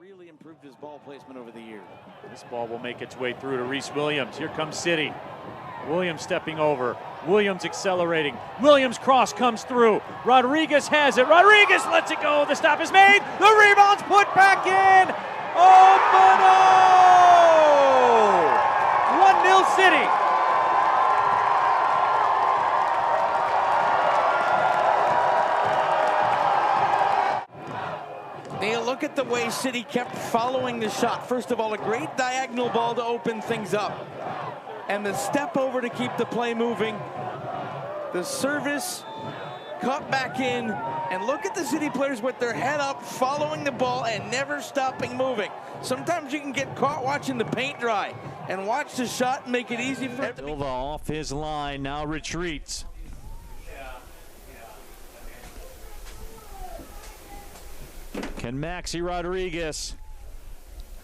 really improved his ball placement over the years. This ball will make its way through to Rhys Williams. Here comes City. Williams stepping over. Williams accelerating. Williams cross comes through. Rodriguez has it. Rodriguez lets it go. The stop is made. The rebound's put back in. Oh, but no! 1-0 City. Now look at the way City kept following the shot. First of all, a great diagonal ball to open things up. And the step over to keep the play moving. The service cut back in. And look at the City players with their head up, following the ball and never stopping moving. Sometimes you can get caught watching the paint dry and watch the shot and make it easy for it to be. Silva off his line, now retreats. Can Maxi Rodriguez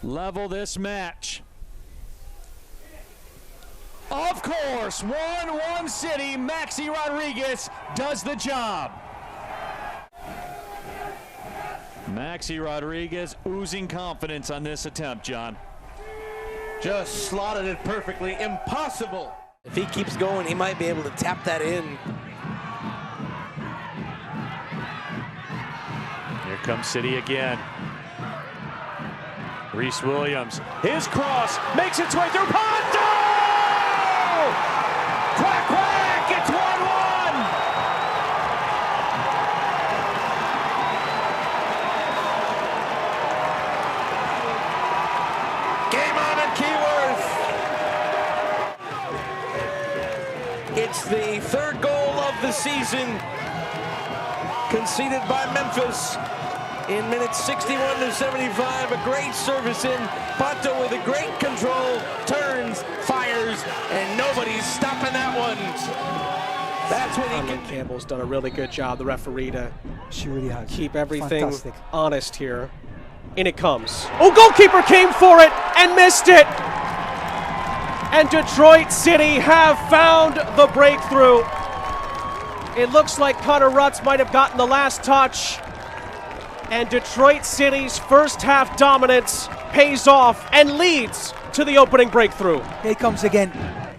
level this match? Of course, 1-1 City. Maxi Rodriguez does the job. Maxi Rodriguez oozing confidence on this attempt, John. Just slotted it perfectly. Impossible. If he keeps going, he might be able to tap that in. Here comes City again. Rhys Williams, his cross makes its way through. Ponto! Quack, quack, it's 1-1! Game on at Keyworth. It's the third goal of the season, conceded by Memphis in minutes 61 to 75. A great service in. Pato with a great control, turns, fires, and nobody's stopping that one. That's when he can. Campbell's done a really good job, the referee, to She really has. keep everything Fantastic. honest here. In it comes. Oh, goalkeeper came for it and missed it. And Detroit City have found the breakthrough. It looks like Connor Rutz might have gotten the last touch. And Detroit City's first half dominance pays off and leads to the opening breakthrough. Here he comes again.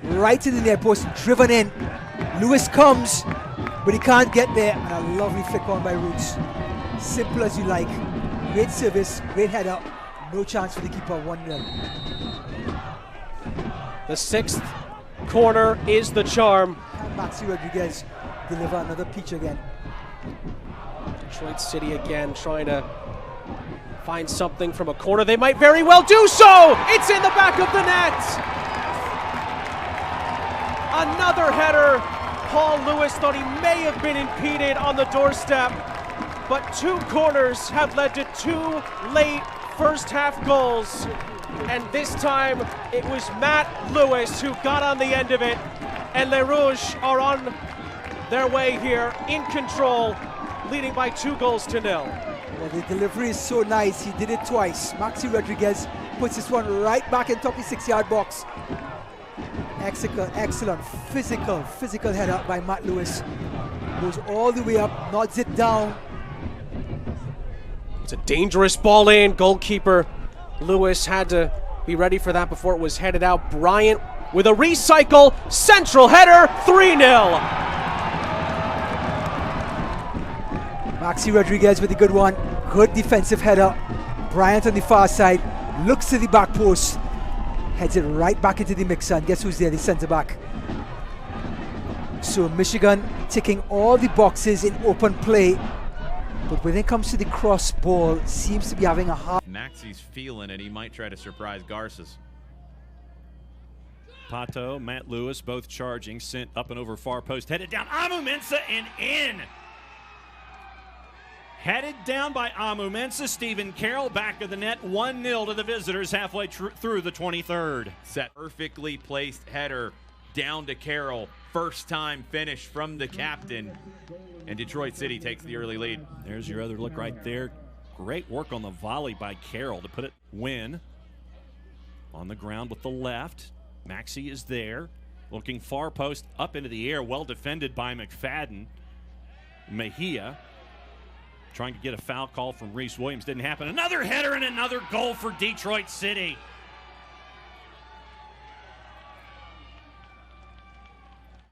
Right to the near post, driven in. Lewis comes, but he can't get there. And a lovely flick on by Roots. Simple as you like. Great service, great head up. No chance for the keeper, 1-0. The sixth corner is the charm. And Maxi Rodriguez deliver another peach again. Detroit City again trying to find something from a corner. They might very well do so! It's in the back of the net! Another header. Paul Lewis thought he may have been impeded on the doorstep, but two corners have led to two late first half goals. And this time it was Matt Lewis who got on the end of it, and Les Rouges are on their way here in control, leading by 2-0. Well, the delivery is so nice. He did it twice. Maxi Rodriguez puts this one right back in top of the 6-yard box. Excellent physical header by Matt Lewis. Goes all the way up, nods it down. It's a dangerous ball in. Goalkeeper Lewis had to be ready for that before it was headed out. Bryant with a recycle, central header, 3-0. Maxi Rodriguez with a good one. Good defensive header. Bryant on the far side looks to the back post, heads it right back into the mixer, and guess who's there? The centre back. So Michigan ticking all the boxes in open play, but when it comes to the cross ball, seems to be having a hard. Maxi's feeling it. He might try to surprise Garces. Pato, Matt Lewis, both charging, sent up and over far post, headed down. Amu Mensah and in. Headed down by Amu Mensah. Stephen Carroll back of the net, 1-0 to the visitors halfway through the 23rd. Set perfectly placed header down to Carroll. First time finish from the captain. And Detroit City takes the early lead. There's your other look right there. Great work on the volley by Carroll to put it win. On the ground with the left. Maxi is there. Looking far post up into the air. Well defended by McFadden. Mejia trying to get a foul call from Reese Williams. Didn't happen. Another header and another goal for Detroit City.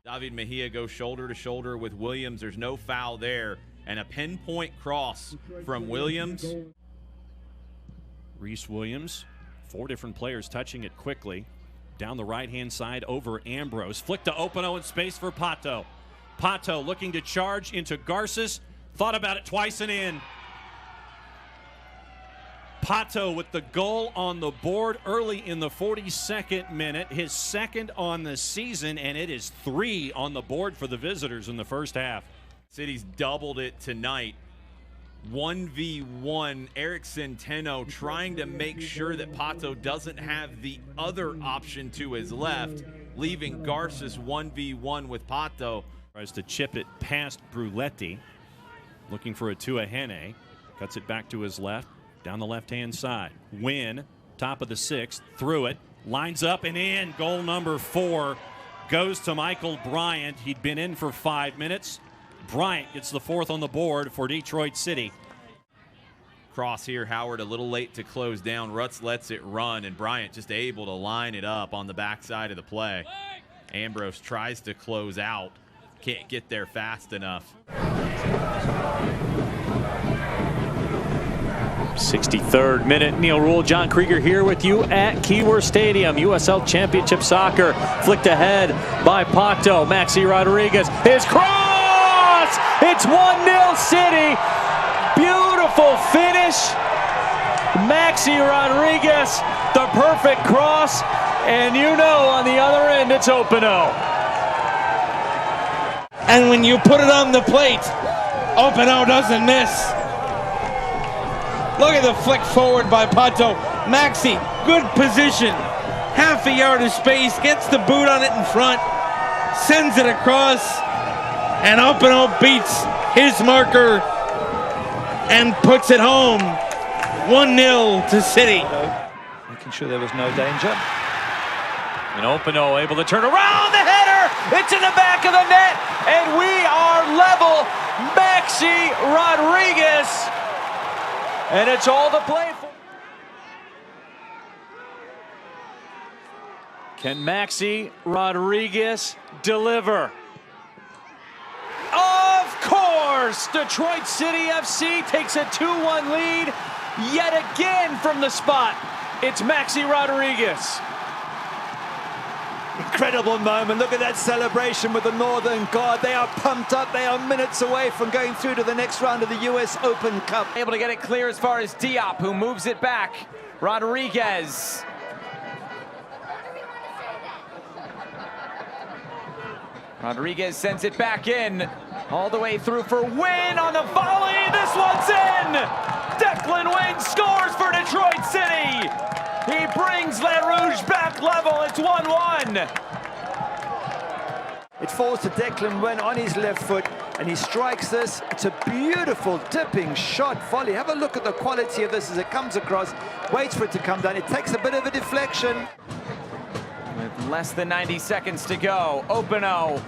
David Mejia goes shoulder to shoulder with Williams. There's no foul there. And a pinpoint cross from Williams. Reese Williams, 4 different players touching it quickly. Down the right-hand side over Ambrose. Flick to Opano in space for Pato. Pato looking to charge into Garces. Thought about it twice and in. Pato with the goal on the board early in the 42nd minute. His second on the season, and it is 3 on the board for the visitors in the first half. City's doubled it tonight. 1v1, Eric Centeno trying to make sure that Pato doesn't have the other option to his left, leaving Garces 1v1 with Pato. Tries to chip it past Bruletti, looking for a Tuahene. Cuts it back to his left, down the left-hand side. Win, top of the 6th, through it, lines up and in. Goal number 4 goes to Michael Bryant. He'd been in for 5 minutes. Bryant gets the 4th on the board for Detroit City. Cross here, Howard a little late to close down. Rutz lets it run, and Bryant just able to line it up on the backside of the play. Ambrose tries to close out. Can't get there fast enough. 63rd minute, Neil Rule, John Krieger here with you at Keyworth Stadium. USL Championship Soccer flicked ahead by Pato. Maxi Rodriguez, his cross! It's 1-0 City. Beautiful finish. Maxi Rodriguez, the perfect cross. And you know on the other end it's Opano. And when you put it on the plate, Opano doesn't miss. Look at the flick forward by Pato. Maxi, good position. Half a yard of space, gets the boot on it in front, sends it across, and Opano beats his marker and puts it home. 1-0 to City. Making sure there was no danger. And Opano able to turn around the header. It's in the back of the net, and we are level. Maxi Rodriguez. And it's all to play for. Can Maxi Rodriguez deliver? Of course! Detroit City FC takes a 2-1 lead yet again from the spot. It's Maxi Rodriguez. Incredible moment. Look at that celebration with the Northern Guard. They are pumped up. They are minutes away from going through to the next round of the US Open Cup. Able to get it clear as far as Diop, who moves it back. Rodriguez. Rodriguez sends it back in. All the way through for Wynn on the volley. This one's in! Declan Wynn scores for Detroit City. He brings Les Rouges back level. It's 1-1. It falls to Declan Wynn on his left foot, and he strikes this. It's a beautiful dipping shot volley. Have a look at the quality of this as it comes across. Waits for it to come down. It takes a bit of a deflection. With less than 90 seconds to go, Opano.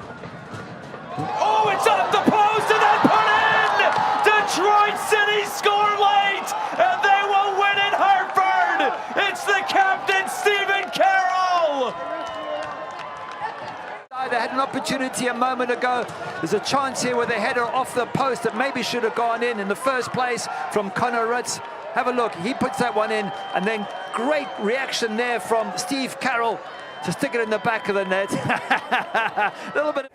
Oh, it's off the post and then put in! Detroit City score late, and they will win in Hartford! It's the captain, Stephen Carroll! They had an opportunity a moment ago. There's a chance here with a header off the post that maybe should have gone in the first place from Connor Rutz. Have a look, he puts that one in, and then great reaction there from Steve Carroll to stick it in the back of the net. A little bit.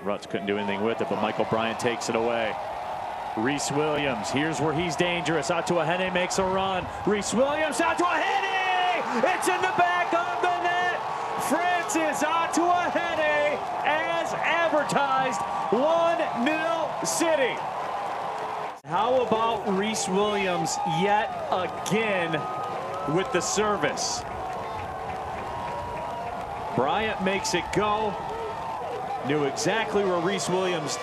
Rutz couldn't do anything with it, but Michael Bryant takes it away. Reese Williams, here's where he's dangerous. Atuahene makes a run. Reese Williams, Atuahene! It's in the back of the net! Francis Atuahene, as advertised, 1-0 City. How about Reese Williams yet again with the service? Bryant makes it go. Knew exactly where Reese Williams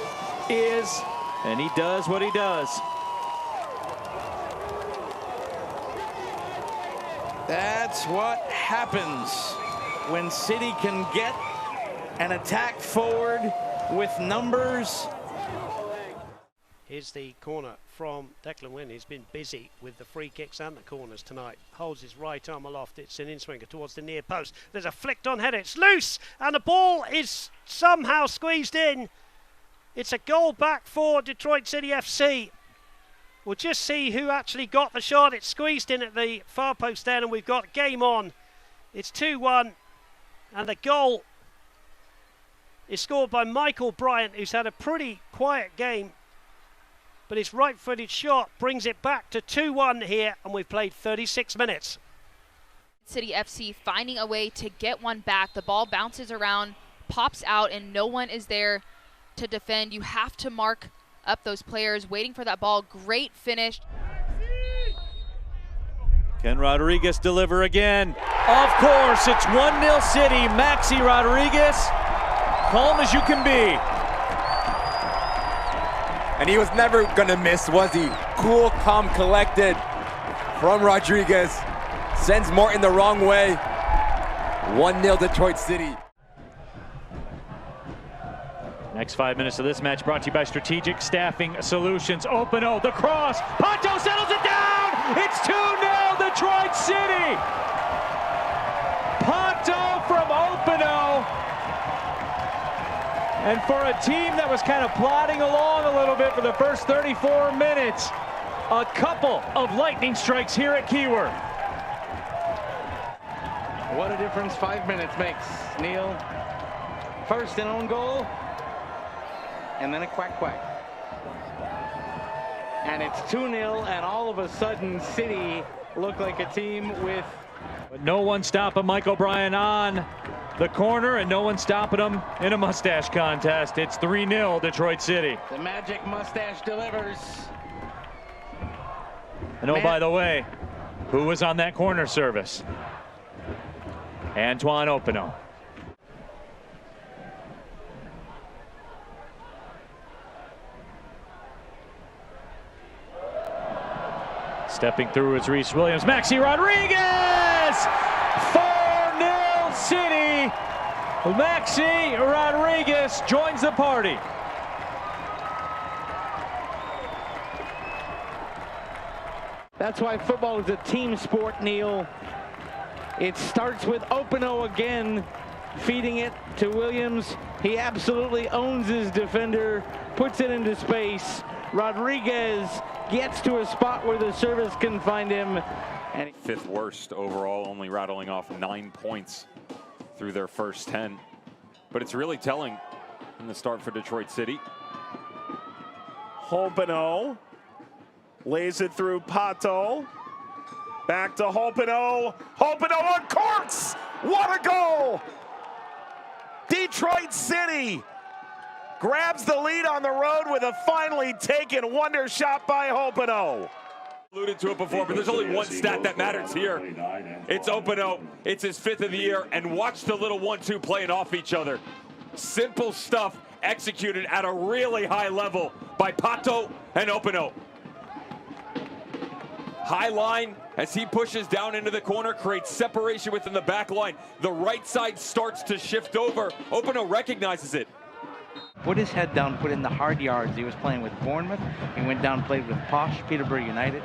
is, and he does what he does. That's what happens when City can get an attack forward with numbers. Here's is the corner from Declan Wynn. He's been busy with the free kicks and the corners tonight. Holds his right arm aloft. It's an in-swinger towards the near post. There's a flicked on header. It's loose and the ball is somehow squeezed in. It's a goal back for Detroit City FC. We'll just see who actually got the shot. It's squeezed in at the far post there, and we've got game on. It's 2-1, and the goal is scored by Michael Bryant, who's had a pretty quiet game, but his right-footed shot brings it back to 2-1 here, and we've played 36 minutes. City FC finding a way to get one back. The ball bounces around, pops out, and no one is there to defend. You have to mark up those players waiting for that ball. Great finish. Can Rodriguez deliver again? Of course, it's 1-0 City. Maxi Rodriguez, calm as you can be. And he was never gonna miss, was he? Cool, calm, collected from Rodriguez. Sends Morton the wrong way. 1-0 Detroit City. Next 5 minutes of this match brought to you by Strategic Staffing Solutions. Openo, the cross. Pato settles it down. It's 2-0 Detroit City. Pato from Openo. And for a team that was kind of plodding along a little bit for the first 34 minutes, a couple of lightning strikes here at Keyworth. What a difference 5 minutes makes. Neil, first an own goal, and then a quack. And it's 2-0, and all of a sudden City look like a team with... But no one stopping Mike O'Brien on the corner, and no one stopping him in a mustache contest. It's 3-0 Detroit City. The magic mustache delivers. And oh, by the way, who was on that corner service? Antoine Openo. Stepping through is Reese Williams. Maxi Rodriguez! 4-0 City. Maxi Rodriguez joins the party. That's why football is a team sport, Neil. It starts with Openo again, feeding it to Williams. He absolutely owns his defender, puts it into space. Rodriguez gets to a spot where the service can find him. And fifth worst overall, only rattling off 9 points through their first 10. But it's really telling in the start for Detroit City. Openo lays it through Pato. Back to Openo. Openo on course. What a goal! Detroit City grabs the lead on the road with a finally taken wonder shot by Openo. Alluded to it before, but there's only one stat that matters here. It's Openo. It's his 5th of the year, and watch the little 1-2 playing off each other. Simple stuff executed at a really high level by Pato and Openo. High line as he pushes down into the corner, creates separation within the back line. The right side starts to shift over. Openo recognizes it. Put his head down, put in the hard yards. He was playing with Bournemouth. He went down, played with Posh, Peterborough United.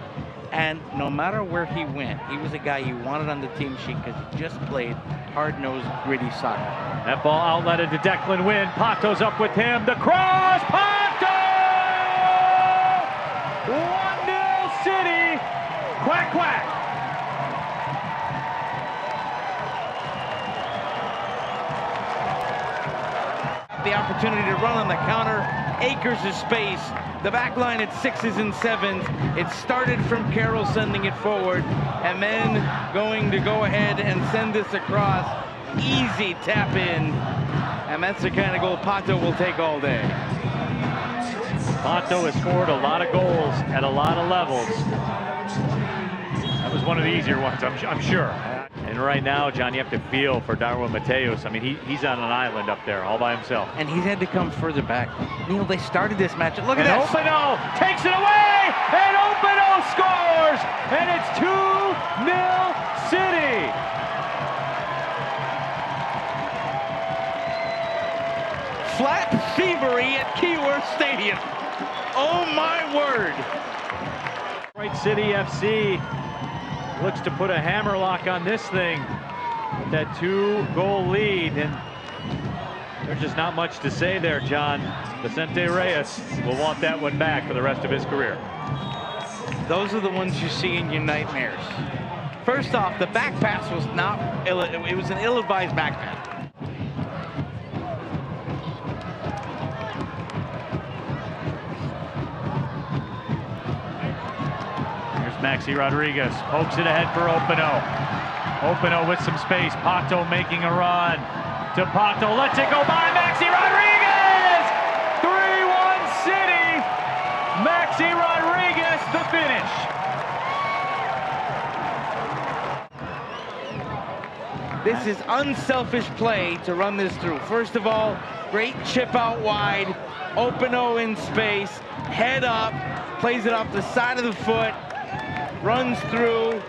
And no matter where he went, he was a guy you wanted on the team sheet because he just played hard-nosed, gritty soccer. That ball outletted to Declan Wynn. Pato's up with him. The cross! Pato! 1-0 City! Quack, quack! The opportunity to run on the counter, acres of space. The back line at 6s and 7s. It started from Carroll sending it forward, and then going to go ahead and send this across. Easy tap in, and that's the kind of goal Pato will take all day. Pato has scored a lot of goals at a lot of levels. That was one of the easier ones, I'm sure. And right now, John, you have to feel for Darwin Mateos. I mean, he's on an island up there all by himself. And he's had to come further back. Neil, they started this match. Look at this. Openo takes it away, and Openo scores, and it's 2-0 City. Flat thievery at Keyworth Stadium. Oh my word! Detroit City FC looks to put a hammerlock on this thing with that 2-goal lead, and there's just not much to say there, John. Vicente Reyes will want that one back for the rest of his career. Those are the ones you see in your nightmares. First off, the back pass was not, it was an ill-advised back pass. Here's Maxi Rodriguez, pokes it ahead for Openo. Openo with some space, Pato making a run to Pato, lets it go by Maxi Rodriguez! 3-1 City, Maxi Rodriguez, the finish. This is unselfish play to run this through. First of all, great chip out wide, Openo in space, head up, plays it off the side of the foot, runs through,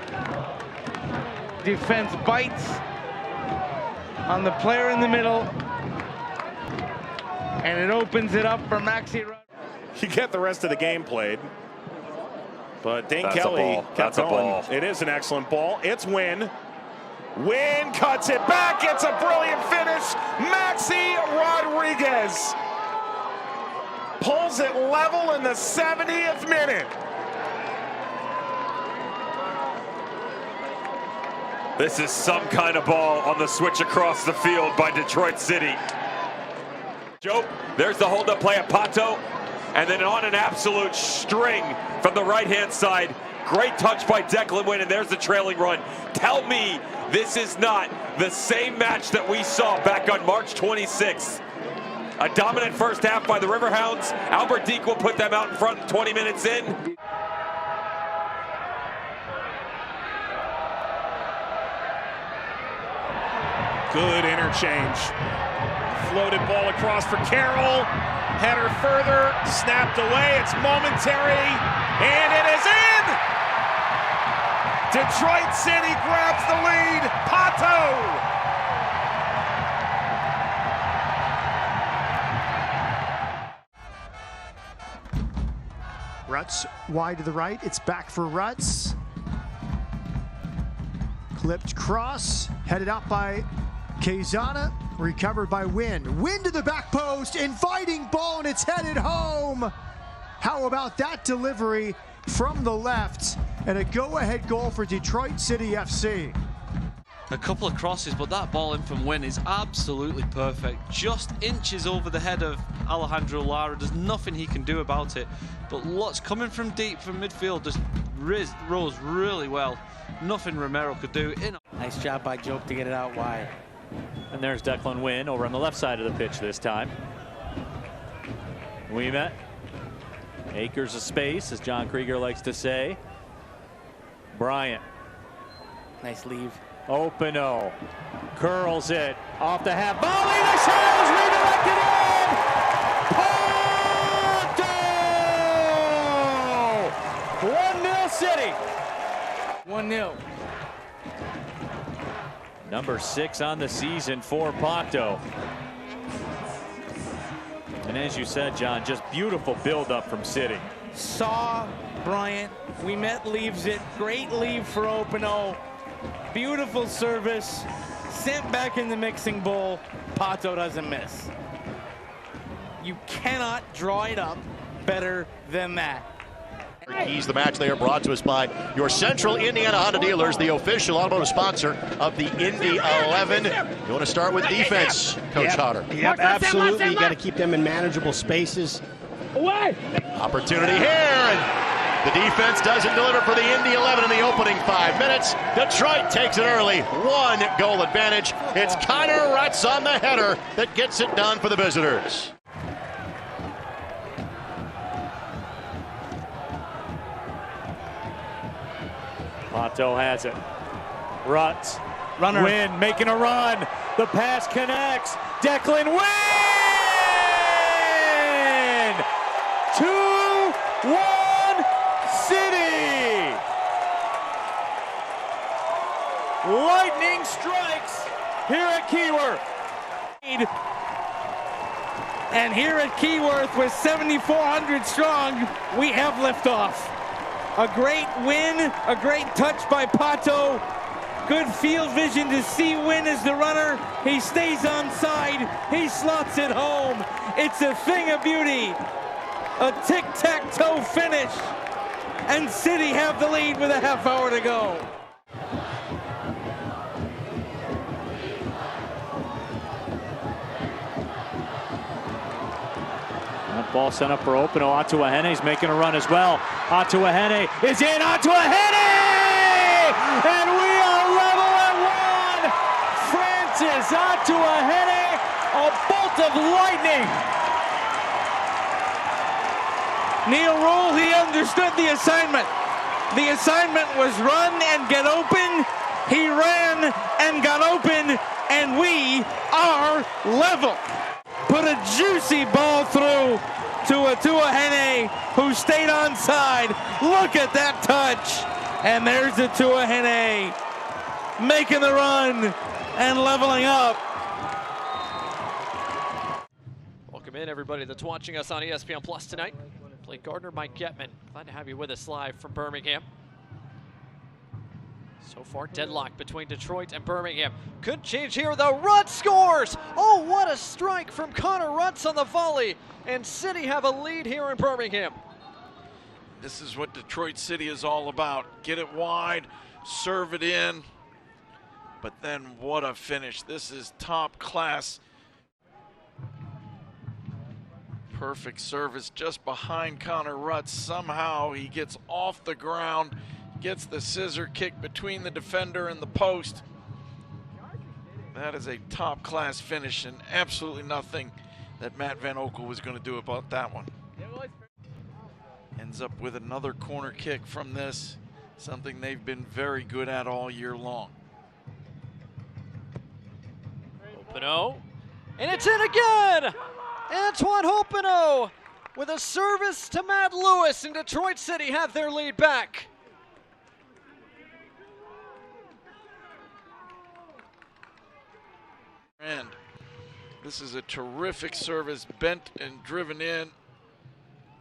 defense bites on the player in the middle, and it opens it up for Maxi Rodriguez. You get the rest of the game played. But Dane That's a Kelly ball. kept That's a going. ball. It is an excellent ball. It's Wynn. Wynn cuts it back. It's a brilliant finish. Maxi Rodriguez pulls it level in the 70th minute. This is some kind of ball on the switch across the field by Detroit City. Joe, there's the hold-up play at Pato, and then on an absolute string from the right-hand side. Great touch by Declan Wynn, and there's the trailing run. Tell me this is not the same match that we saw back on March 26th. A dominant first half by the Riverhounds. Albert Deke will put them out in front 20 minutes in. Good interchange. Floated ball across for Carroll. Header further, snapped away. It's momentary, and it is in! Detroit City grabs the lead. Pato! Rutz wide to the right. It's back for Rutz. Clipped cross, headed out by Quezada, recovered by Wynn. Wynn to the back post, inviting ball, and it's headed home. How about that delivery from the left, and a go-ahead goal for Detroit City FC. A couple of crosses, but that ball in from Wynn is absolutely perfect. Just inches over the head of Alejandro Lara. There's nothing he can do about it. But lots coming from deep from midfield just rose really well. Nothing Romero could do. Nice job by Jope to get it out wide. And there's Declan Wynn over on the left side of the pitch this time. Ouimet. Acres of space, as John Krieger likes to say. Bryant. Nice leave. Openo curls it off the half volley. The shot is redirected in. Pato! 1-0 City. 1-0. Number 6 on the season for Pato. And as you said, John, just beautiful build-up from City. Saw Bryant. Ouimet leaves it. Great leave for Openo. Beautiful service. Sent back in the mixing bowl. Pato doesn't miss. You cannot draw it up better than that. Keys the match. They are brought to us by your Central Indiana Honda dealers, the official automotive sponsor of the Indy 11. You want to start with defense, Coach Hodder? Yep, absolutely. You got to keep them in manageable spaces. Opportunity here, and the defense doesn't deliver for the Indy 11 in the opening 5 minutes. Detroit takes it early, 1-goal advantage. It's Connor Rutz on the header that gets it done for the visitors. Pato has it. Rutz. Runner. Wynn making a run. The pass connects. Declan Wynn! 2-1 City! Lightning strikes here at Keyworth. And here at Keyworth with 7,400 strong, we have liftoff. A great win, a great touch by Pato. Good field vision to see Wynn as the runner. He stays on side, he slots it home. It's a thing of beauty. A tic-tac-toe finish. And City have the lead with a half hour to go. That ball sent up for Openo. Atuahene's making a run as well. Atuahene is in. Atuahene! And we are level at 1. Francis Atuahene, a bolt of lightning. Neil Rule, he understood the assignment. The assignment was run and get open. He ran and got open, and we are level. Put a juicy ball through to Atuahene, who stayed on side. Look at that touch. And there's Atuahene making the run and leveling up. Welcome in, everybody that's watching us on ESPN Plus tonight. Blake Gardner, Mike Getman. Glad to have you with us live from Birmingham. So far, deadlock between Detroit and Birmingham. Could change here, though. Rutz scores! Oh, what a strike from Connor Rutz on the volley. And City have a lead here in Birmingham. This is what Detroit City is all about. Get it wide, serve it in. But then what a finish. This is top class. Perfect service just behind Connor Rutz. Somehow he gets off the ground, gets the scissor kick between the defender and the post. That is a top class finish, and absolutely nothing that Matt Van Oekel was going to do about that one. Ends up with another corner kick from this, something they've been very good at all year long. Openo, and it's in again! Antoine Openo with a service to Matt Lewis, and Detroit City have their lead back. And this is a terrific service, bent and driven in,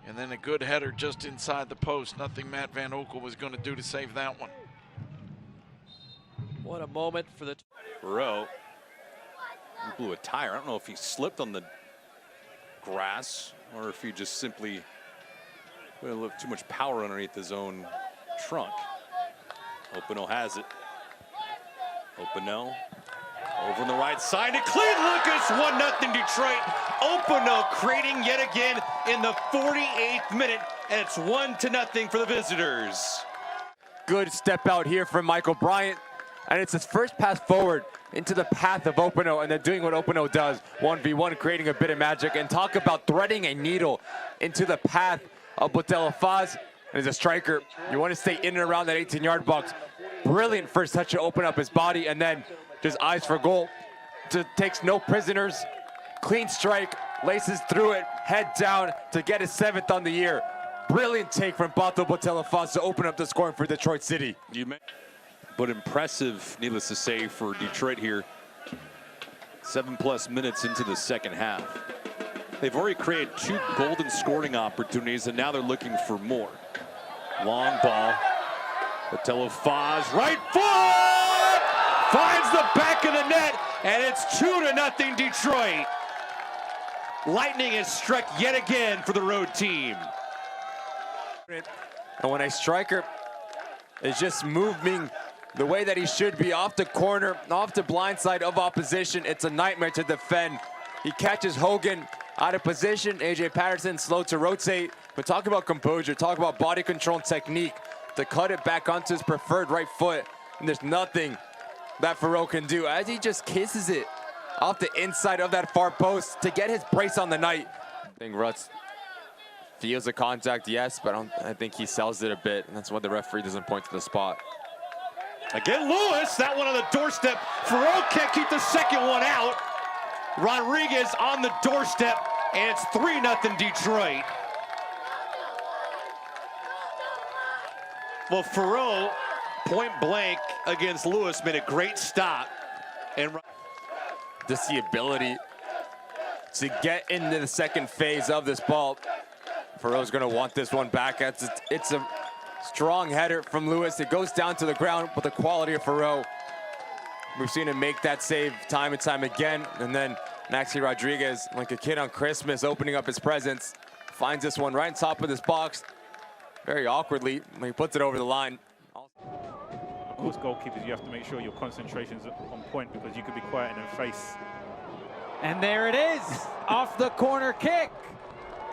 and then a good header just inside the post. Nothing Matt Van Oekel was going to do to save that one. What a moment for the... Perreault blew a tire. I don't know if he slipped on the grass or if he just simply put a little too much power underneath his own trunk. Openo has it. Openo over on the right side to Clint Lucas, 1-0 Detroit. Openo creating yet again in the 48th minute, and it's 1-0 for the visitors. Good step out here from Michael Bryant, and it's his first pass forward into the path of Openo, and then doing what Openo does, 1v1, creating a bit of magic. And talk about threading a needle into the path of Botella Faz. And as a striker, you want to stay in and around that 18-yard box. Brilliant first touch to open up his body, and then just eyes for goal. Takes no prisoners. Clean strike, laces through it, head down to get his 7th on the year. Brilliant take from Pato Botella Faz to open up the scoring for Detroit City. But impressive, needless to say, for Detroit here. 7+ minutes into the second half. They've already created 2 golden scoring opportunities, and now they're looking for more. Long ball. Botella Faz, right foot! Finds the back of the net, and it's 2-0 Detroit. Lightning has struck yet again for the road team. And when a striker is just moving the way that he should be, off the corner, off the blind side of opposition, it's a nightmare to defend. He catches Hogan out of position. AJ Patterson slow to rotate. But talk about composure, talk about body control and technique to cut it back onto his preferred right foot. And there's nothing that Perreault can do as he just kisses it off the inside of that far post to get his brace on the night. I think Rutz feels the contact, yes, but I think he sells it a bit, and that's why the referee doesn't point to the spot. Again, Lewis, that one on the doorstep. Perreault can't keep the second one out. Rodriguez on the doorstep, and it's 3-0 Detroit. Well, Perreault, point blank against Lewis, made a great stop. And just the ability to get into the second phase of this ball. Ferreau's going to want this one back. It's a strong header from Lewis. It goes down to the ground, but the quality of Ferreau, we've seen him make that save time and time again. And then Maxi Rodriguez, like a kid on Christmas, opening up his presents, finds this one right on top of this box. Very awkwardly, he puts it over the line. Of course, goalkeepers, you have to make sure your concentration's on point because you could be quiet in their face. And there it is, off the corner kick.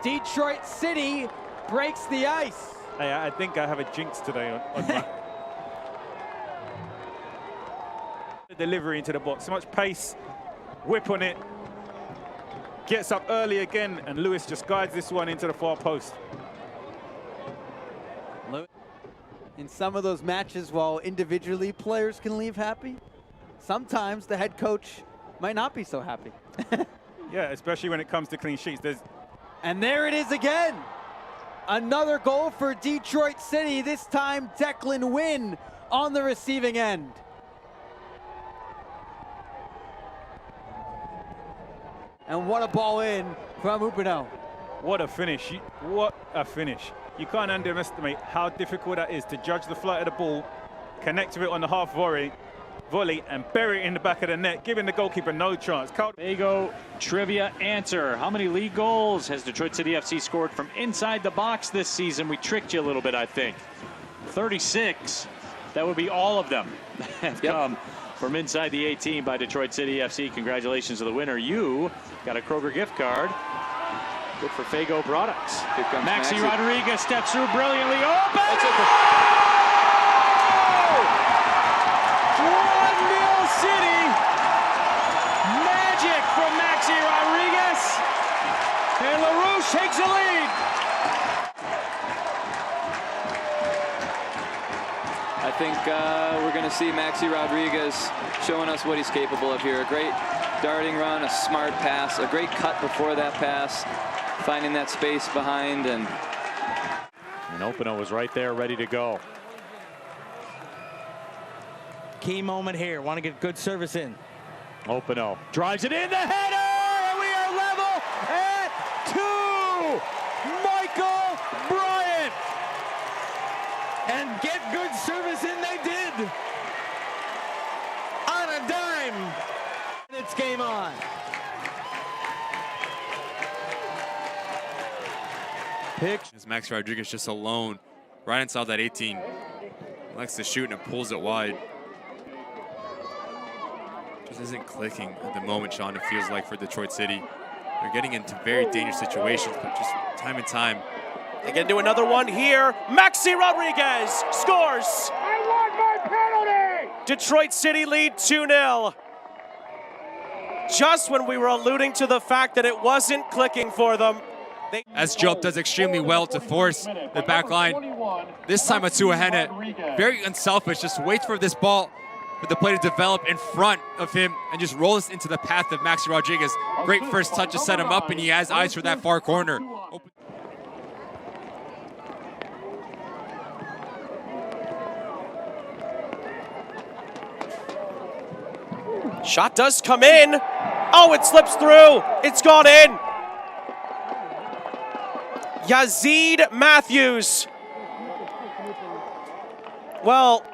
Detroit City breaks the ice. Hey, I think I have a jinx today on my the delivery into the box. So much pace, whip on it, gets up early again, and Lewis just guides this one into the far post. In some of those matches, while individually players can leave happy, sometimes the head coach might not be so happy. Yeah, especially when it comes to clean sheets. And there it is again. Another goal for Detroit City, this time Declan Wynn on the receiving end. And what a ball in from Upino. What a finish. What a finish. You can't underestimate how difficult that is to judge the flight of the ball, connect with it on the half volley, and bury it in the back of the net, giving the goalkeeper no chance. Fago trivia answer. How many league goals has Detroit City FC scored from inside the box this season? We tricked you a little bit, I think. 36. That would be all of them that have come from inside the 18 by Detroit City FC. Congratulations to the winner. You got a Kroger gift card. Good for Fago products. Here comes Maxi Rodriguez steps through brilliantly. Open! 1-0 City. Magic from Maxi Rodriguez. And LaRouche takes the lead. I think we're going to see Maxi Rodriguez showing us what he's capable of here. A great darting run, a smart pass, a great cut before that pass, finding that space behind. And Opino was right there, ready to go. Key moment here. Want to get good service in. Opino drives it in, the header, and we are level at 2. Michael Bryant. And get good service in they did. On a dime. It's game on. Is Maxi Rodriguez just alone right inside that 18. Likes to shoot and it pulls it wide. Just isn't clicking at the moment, Sean, it feels like, for Detroit City. They're getting into very dangerous situations, but just time and time. They get into another one here. Maxi Rodriguez scores. I want my penalty. Detroit City lead 2-0. Just when we were alluding to the fact that it wasn't clicking for them. As Job does extremely well to force the back line. This time Atuahene, very unselfish, just waits for this ball for the play to develop in front of him and just rolls into the path of Maxi Rodriguez. Great first touch to set him up, and he has eyes for that far corner. Shot does come in. Oh, it slips through. It's gone in. Yazid Matthews. Well,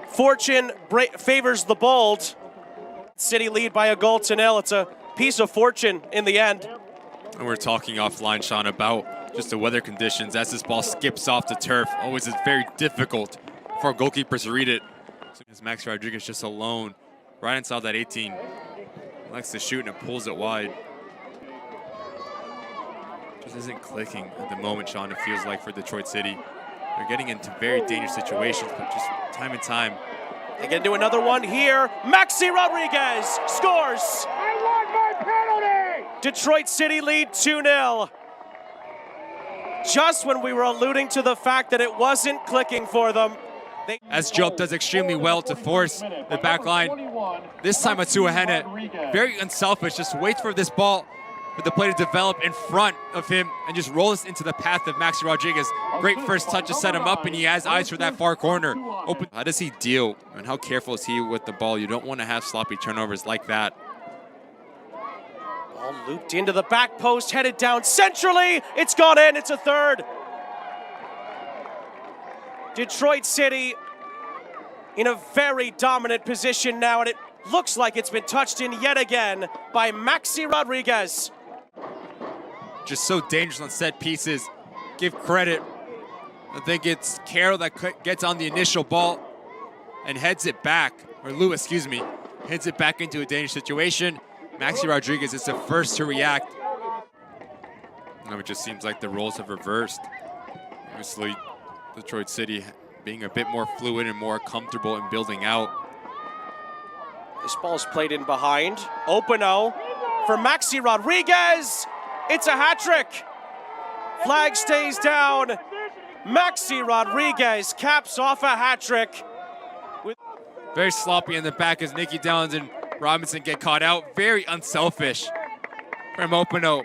fortune favors the bold. City lead by a goal to nil. It's a piece of fortune in the end. And we're talking offline, Sean, about just the weather conditions. As this ball skips off the turf, always is very difficult for goalkeepers to read it. So as Maxi Rodriguez just alone, right inside that 18. Likes to shoot and it pulls it wide. Just isn't clicking at the moment, Sean, it feels like, for Detroit City. They're getting into very dangerous situations, but just time and time. They get into another one here. Maxi Rodriguez scores. I want my penalty. Detroit City lead 2-0. Just when we were alluding to the fact that it wasn't clicking for them. As Job does extremely well to force the back line. This time Atuahene, very unselfish, just waits for this ball for the play to develop in front of him and just rolls into the path of Maxi Rodriguez. Great first touch to set him up, and he has eyes for that far corner. How does he deal and how careful is he with the ball? You don't want to have sloppy turnovers like that. Ball looped into the back post, headed down centrally. It's gone in. It's a third. Detroit City in a very dominant position now, and it looks like it's been touched in yet again by Maxi Rodriguez. Just so dangerous on set pieces. Give credit. I think it's Carroll that gets on the initial ball and heads it back, or Lewis, excuse me, heads it back into a dangerous situation. Maxi Rodriguez is the first to react. It just seems like the roles have reversed. Obviously, Detroit City being a bit more fluid and more comfortable in building out. This ball's played in behind. Openo for Maxi Rodriguez. It's a hat trick. Flag stays down. Maxi Rodriguez caps off a hat trick. Very sloppy in the back as Nicky Downs and Robinson get caught out. Very unselfish from Openo.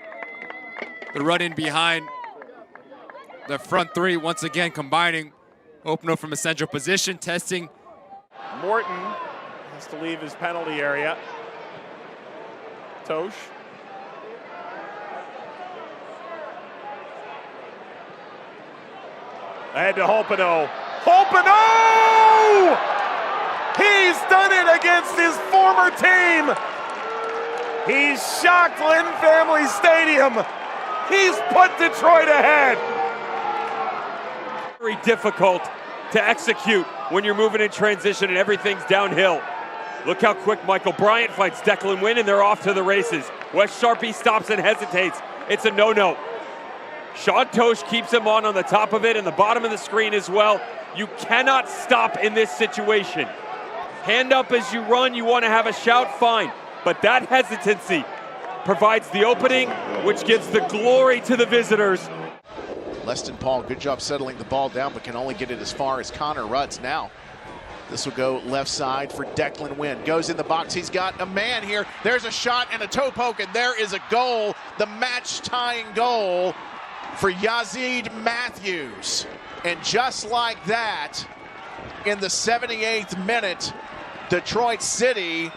The run in behind. The front three once again combining. Openo from a central position, testing. Morton has to leave his penalty area. Tosh. Ahead to Openo. Openo! He's done it against his former team. He's shocked Lynn Family Stadium. He's put Detroit ahead. Very difficult to execute when you're moving in transition and everything's downhill. Look how quick Michael Bryant fights Declan Wynn, and they're off to the races. Wes Sharpie stops and hesitates. It's a no-no. Sean Tosh keeps him on the top of it and the bottom of the screen as well. You cannot stop in this situation. Hand up as you run, you want to have a shout, fine. But that hesitancy provides the opening, which gives the glory to the visitors. Leston Paul, good job settling the ball down, but can only get it as far as Connor Rutz now. This will go left side for Declan Wynn. Goes in the box, he's got a man here. There's a shot and a toe poke, and there is a goal. The match-tying goal for Yazid Matthews. And just like that, in the 78th minute, Detroit City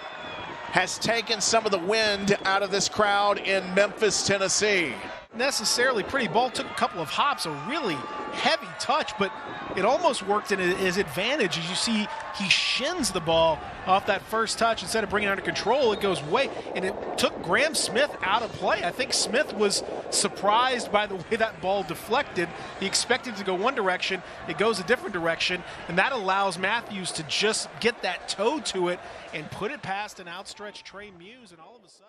has taken some of the wind out of this crowd in Memphis, Tennessee. Necessarily pretty. Ball took a couple of hops, a really heavy touch, but it almost worked in his advantage. As you see, he shins the ball off that first touch. Instead of bringing it under control, it goes way, and it took Graham Smith out of play. I think Smith was surprised by the way that ball deflected. He expected it to go one direction, it goes a different direction, and that allows Matthews to just get that toe to it and put it past an outstretched Trey Muse, and all of a sudden